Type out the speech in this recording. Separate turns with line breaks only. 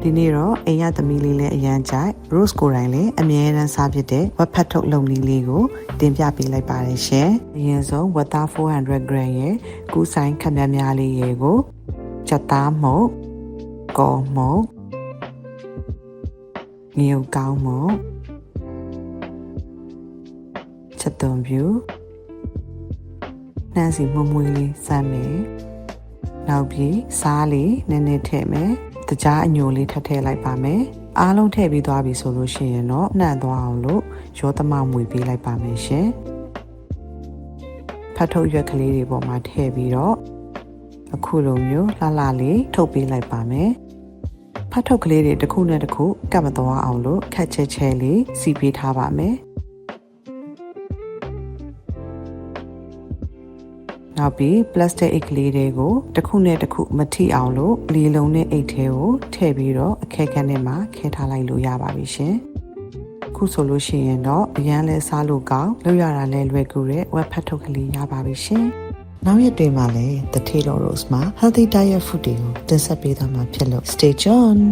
ဒီနေ့တော့အိမ်ရသမီးလေးလည်းအရန်ကြိုက် Rose ကိုယ်တိုင်လည်းအမြဲတမ်းစားဖြစ်တဲ့ဝက်ဖတ်ထုတ်လုပ်နည်းလေးကိုတင်ပြပေးလိုက်ပါတယ်ရှင်အရင်ဆုံးဝက်သား400 gram ရဲ့ကူးဆိုင်ခက်များများလေးရေကိုချက်သားမှုတ်ကော်မှုတ်ငရုတ်ကောင်းမှုတ်ချက်သွန်ပြူနှမ်းစီမှုမွေးလေးစမ်းမယ်နောက်ပြီးစားလေးနည်းနည်းထည့်မယ်တကြားအညိုလေးထပ်ထည့်လိုက်ပါမယ်အားလုံးထည့်ပြီးသွားပြီဆိုလို့ရှိရင်တော့နှံ့သွားအောင်လို့ရောသမမွေပေးလိုက်ပါမယ်ရှင်ဖတ်ထုတ်ရွက်ကလေးတွေပေါ်မှာထည့်ပြီးတော့အခုလိုမျိုးလှလှလေးထုတ်ပေးလိုက်ပါမယ်ဖတ်ထုတ်ကလေးတွေတစ်ခုနဲ့တစ်ခုကပ်မသွားအောင်လို့ခက်ချဲချဲလေးစီပေးထားပါမယ်နောက်ပြီး plastic အိတ်ကလေးတွေကိုတစ်ခုနဲ့တစ်ခုမထိအောင်လို့လေလုံးနဲ့အိတ်ထဲကိုထည့်ပြီးတော့အခဲခန်းထဲမှာခဲထားလိုက်လို့ရပါပြီရှင်ခုဆိုလို့ရှိရင်တော့အရန်လဲစားလို့ကောင်းလောက်ရတာလဲလွယ်ကူတဲ့ဝက်ဖတ်ထုတ်ကလေးရပါပြီရှင်နောက်ရက်တွေမှာလည်း The Taylor Rose မှာ healthy diet food တွေကိုတင်ဆက်ပေးသွားမှာဖြစ်လို့ stay tuned